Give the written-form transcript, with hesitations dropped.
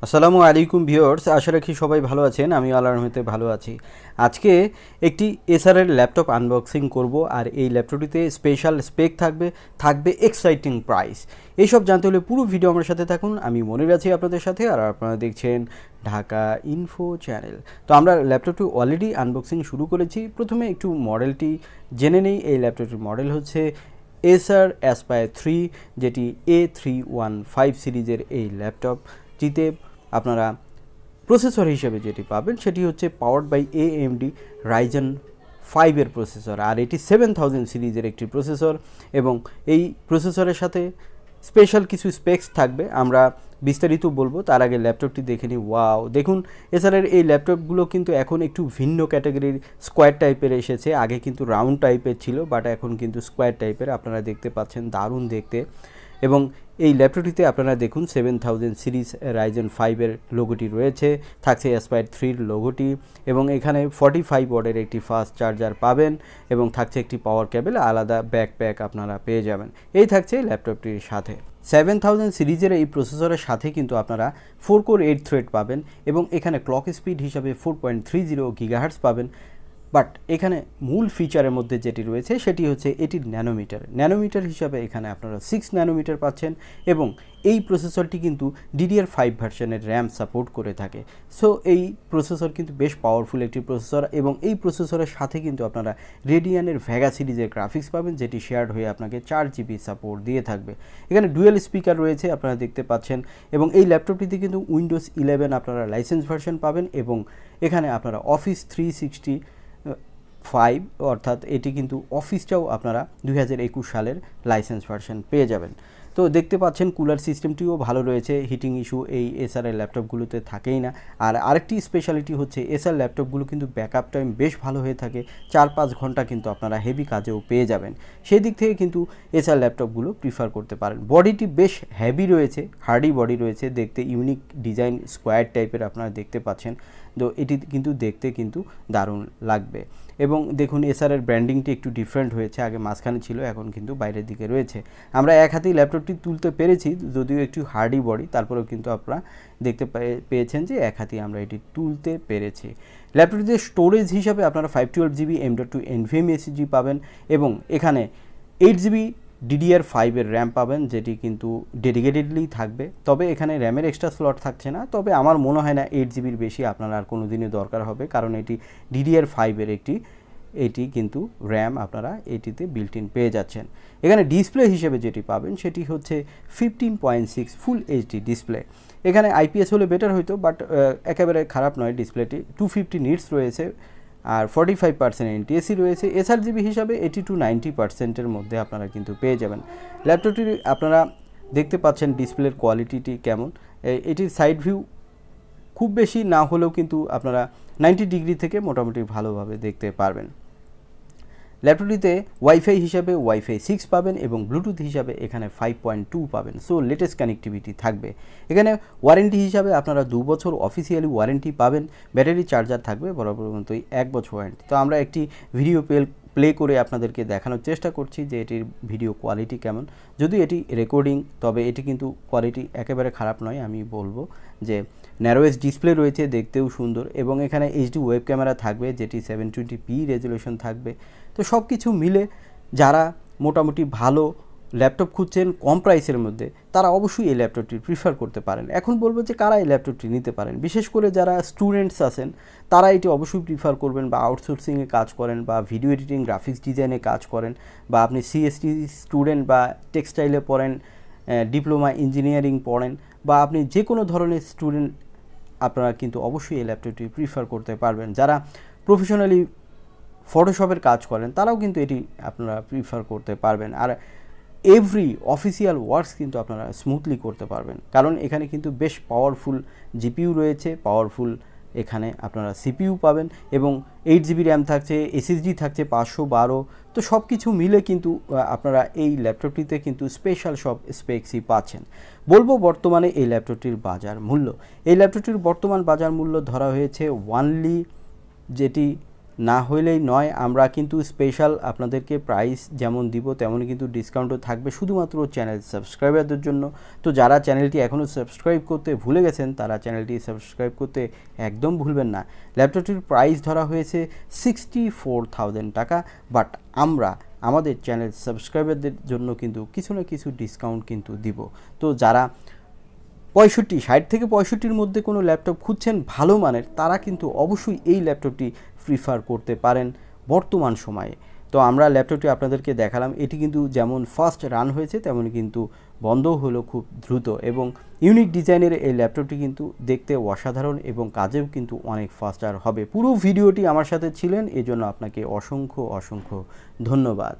আসসালামু আলাইকুম ভিউয়ার্স, আশা রাখি সবাই ভালো আছেন। আমি আল্লাহর রহমতে ভালো আছি। আজকে একটি এসারের ল্যাপটপ আনবক্সিং করব, আর এই ল্যাপটপটিতে স্পেশাল স্পেক থাকবে এক্সাইটিং প্রাইস। এইসব জানতে হলে পুরো ভিডিও আমার সাথে থাকুন। আমি মনির আছি আপনাদের সাথে, আর আপনারা দেখছেন ঢাকা ইনফো চ্যানেল। তো আমরা ল্যাপটপটি অলরেডি আনবক্সিং শুরু করেছি। প্রথমে একটু মডেলটি জেনে নেই। এই ল্যাপটপটির মডেল হচ্ছে Acer Aspire 3, যেটি a315 সিরিজের এই ল্যাপটপটিতে আপনারা প্রসেসর হিসেবে যেটি পাবেন সেটি হচ্ছে পাওয়ার্ড বাই AMD ryzen 5 এর প্রসেসর, আর এটি 7000 সিরিজের একটি প্রসেসর এবং এই প্রসেসরের সাথে স্পেশাল কিছু স্পেক্স থাকবে। আমরা বিস্তারিত বলবো, তার আগে ল্যাপটপটি দেখে নিই। ওয়াও, দেখুন এছাড়ার এই ল্যাপটপগুলো কিন্তু এখন একটু ভিন্ন ক্যাটাগরির স্কোয়ার টাইপের এসেছে। আগে কিন্তু রাউন্ড টাইপের ছিল, বাট এখন কিন্তু স্কোয়ার টাইপের আপনারা দেখতে পাচ্ছেন, দারুণ দেখতে। এবং এই ল্যাপটপটিতে আপনারা দেখুন 7000 সিরিজ রাইজেন 5 এর লোগোটি রয়েছে, থাকছে অ্যাসপায়ার 3 লোগোটি, এবং এখানে 45 ওয়াটের একটি ফাস্ট চার্জার পাবেন এবং থাকছে একটি পাওয়ার কেবল, আলাদা ব্যাকপ্যাক আপনারা পেয়ে যাবেন। এই থাকছে ল্যাপটপটির সাথে। 7000 সিরিজের এই প্রসেসরের সাথে কিন্তু আপনারা 4 কোর 8 থ্রেড পাবেন এবং এখানে ক্লক স্পিড হিসাবে 4.30 গিগাহার্টজ পাবেন। বাট এখানে মূল ফিচারের মধ্যে যেটি রয়েছে সেটি হচ্ছে এটির ন্যানোমিটার হিসাবে এখানে আপনারা 6 ন্যানোমিটার পাচ্ছেন, এবং এই প্রসেসরটি কিন্তু DDR5 ভার্সনের র্যাম সাপোর্ট করে থাকে। সো এই প্রসেসর কিন্তু বেশ পাওয়ারফুল একটি প্রসেসর, এবং এই প্রসেসরের সাথে কিন্তু আপনারা রেডিয়ানের ভেগা সিরিজের গ্রাফিক্স পাবেন, যেটি শেয়ার্ড হয়ে আপনাকে 4GB সাপোর্ট দিয়ে থাকবে। এখানে ডুয়েল স্পিকার রয়েছে আপনারা দেখতে পাচ্ছেন, এবং এই ল্যাপটপটিতে কিন্তু উইন্ডোজ 11 আপনারা লাইসেন্স ভার্সন পাবেন, এবং এখানে আপনারা অফিস 365 অর্থাৎ এটি কিন্তু অফিসটাও আপনারা 2021 সালের লাইসেন্স ভার্সন পেয়ে যাবেন। তো দেখতে পাচ্ছেন কুলার সিস্টেমটিও ভালো রয়েছে, হিটিং ইস্যু এই এসারের ল্যাপটপগুলোতে থাকেই না। আর আরেকটি স্পেশালিটি হচ্ছে এসার ল্যাপটপগুলো কিন্তু ব্যাকআপ টাইম বেশ ভালো হয়ে থাকে, 4-5 ঘন্টা কিন্তু আপনারা হেভি কাজেও পেয়ে যাবেন। সেই দিক থেকে কিন্তু এসার ল্যাপটপগুলো প্রিফার করতে পারেন। বডিটি বেশ হেভি রয়েছে, হার্ডি বডি রয়েছে, দেখতে ইউনিক ডিজাইন স্কোয়ার টাইপের আপনারা দেখতে পাচ্ছেন। তো এটি কিন্তু দেখতে কিন্তু দারুণ লাগবে। এবং দেখুন এসারের ব্র্যান্ডিংটি একটু ডিফারেন্ট হয়েছে, আগে মাঝখানে ছিল, এখন কিন্তু বাইরের দিকে রয়েছে। আমরা এক হাতেই ল্যাপটপটি তুলতে পেরেছি, যদিও একটু হার্ডি বডি, তারপরেও কিন্তু আপনারা দেখতে পেয়েছেন যে এক হাতেই আমরা এটি তুলতে পেরেছি। ল্যাপটপটিতে স্টোরেজ হিসাবে আপনারা 512GB M.2 NVMe SSD পাবেন, এবং এখানে 8GB DDR5 এর র্যাম পাবেন, যেটি কিন্তু ডেডিকেটেডলি থাকবে। তবে এখানে র্যামের এক্সট্রা স্লট থাকছে না, তবে আমার মনে হয় না 8GBর বেশি আপনার আর কোনো দিনই দরকার হবে, কারণ এটি DDR5 এর এটি কিন্তু র্যাম আপনারা এটিতে বিল্ট ইন পেয়ে যাচ্ছেন। এখানে ডিসপ্লে হিসেবে যেটি পাবেন সেটি হচ্ছে 15.6 ফুল এইচডি ডিসপ্লে। এখানে IPS হলে বেটার হইতো, বাট একেবারে খারাপ নয় ডিসপ্লেটি। 250 নিটস রয়েছে, আর 45% NTSC রয়েছে। SRGB হিসাবে 80 to 90%-এর মধ্যে আপনারা কিন্তু পেয়ে যাবেন। ল্যাপটপটি আপনারা দেখতে পাচ্ছেন ডিসপ্লের কোয়ালিটিটি কেমন। এটির সাইড ভিউ খুব বেশি না হলেও কিন্তু আপনারা 90 ডিগ্রি থেকে মোটামুটি ভালোভাবে দেখতে পারবেন। ল্যাপটপটিতে ওয়াইফাই হিসাবে ওয়াইফাই 6 পাবেন, এবং ব্লুটুথ হিসাবে এখানে 5.2 পাবেন। সো লেটেস্ট কানেক্টিভিটি থাকবে। এখানে ওয়ারেন্টি হিসাবে আপনারা 2 বছর অফিসিয়ালি ওয়ারেন্টি পাবেন। ব্যাটারি চার্জার থাকবে বরাবর মতোই 1 বছর ওয়ারেন্টি। তো আমরা একটি ভিডিও প্লে করে আপনাদেরকে দেখানোর চেষ্টা করছি যে এটির ভিডিও কোয়ালিটি কেমন। যদি এটি রেকর্ডিং, তবে এটি কিন্তু কোয়ালিটি একেবারে খারাপ নয়। আমি বলবো যে ন্যারোয়েস ডিসপ্লে রয়েছে, দেখতেও সুন্দর, এবং এখানে HD ওয়েব ক্যামেরা থাকবে, যেটি 720p রেজুলেশন থাকবে। তো সব কিছু মিলে যারা মোটামুটি ভালো ল্যাপটপ খুঁজছেন কম প্রাইসের মধ্যে, তারা অবশ্যই এই ল্যাপটপটি প্রিফার করতে পারেন। এখন বলবো যে কারা এই ল্যাপটপটি নিতে পারেন। বিশেষ করে যারা স্টুডেন্টস আছেন তারা এটি অবশ্যই প্রিফার করবেন, বা আউটসোর্সিংয়ে কাজ করেন, বা ভিডিও এডিটিং গ্রাফিক্স ডিজাইনে কাজ করেন, বা আপনি CST স্টুডেন্ট বা টেক্সটাইলে পড়েন, ডিপ্লোমা ইঞ্জিনিয়ারিং পড়েন, বা আপনি যে কোনো ধরনের স্টুডেন্ট, আপনারা কিন্তু অবশ্যই এই ল্যাপটপটি প্রিফার করতে পারবেন। যারা প্রফেশনালি ফটোশপের কাজ করেন তারাও কিন্তু এটি আপনারা প্রিফার করতে পারবেন। আর এভরি অফিসিয়াল ওয়ার্কস কিন্তু আপনারা স্মুথলি করতে পারবেন, কারণ এখানে কিন্তু বেশ পাওয়ারফুল GPU রয়েছে, পাওয়ারফুল এখানে আপনারা CPU পাবেন, এবং 8GB র্যাম থাকছে, SSD থাকছে 512। তো সব কিছু মিলে কিন্তু আপনারা এই ল্যাপটপটিতে কিন্তু স্পেশাল সব স্পেক্সই পাচ্ছেন। বলবো বর্তমানে এই ল্যাপটপটির বাজার মূল্য। এই ল্যাপটপটির বর্তমান বাজার মূল্য ধরা হয়েছে ওয়ানলি, যেটি না হইলেই নয়, আমরা কিন্তু স্পেশাল আপনাদেরকে প্রাইস যেমন দিব তেমনই কিন্তু ডিসকাউন্টও থাকবে শুধুমাত্র চ্যানেল সাবস্ক্রাইবারদের জন্য। তো যারা চ্যানেলটি এখনও সাবস্ক্রাইব করতে ভুলে গেছেন তারা চ্যানেলটি সাবস্ক্রাইব করতে একদম ভুলবেন না। ল্যাপটপটির প্রাইস ধরা হয়েছে 64,000 টাকা, বাট আমরা আমাদের চ্যানেল সাবস্ক্রাইবারদের জন্য কিন্তু কিছু না কিছু ডিসকাউন্ট কিন্তু দিব। তো যারা 60 থেকে 65-র মধ্যে কোনো ল্যাপটপ খুঁজছেন ভালো মানের, তারা কিন্তু অবশ্যই এই ল্যাপটপটি প্রিফার করতে পারেন বর্তমান সময়ে। তো আমরা ল্যাপটপটি আপনাদেরকে দেখালাম, এটি কিন্তু যেমন ফাস্ট রান হয়েছে তেমন কিন্তু বন্ধও হলো খুব দ্রুত, এবং ইউনিক ডিজাইনের এই ল্যাপটপটি কিন্তু দেখতে অসাধারণ এবং কাজেও কিন্তু অনেক ফাস্টার হবে। পুরো ভিডিওটি আমার সাথে ছিলেন, এজন্য আপনাকে অসংখ্য ধন্যবাদ।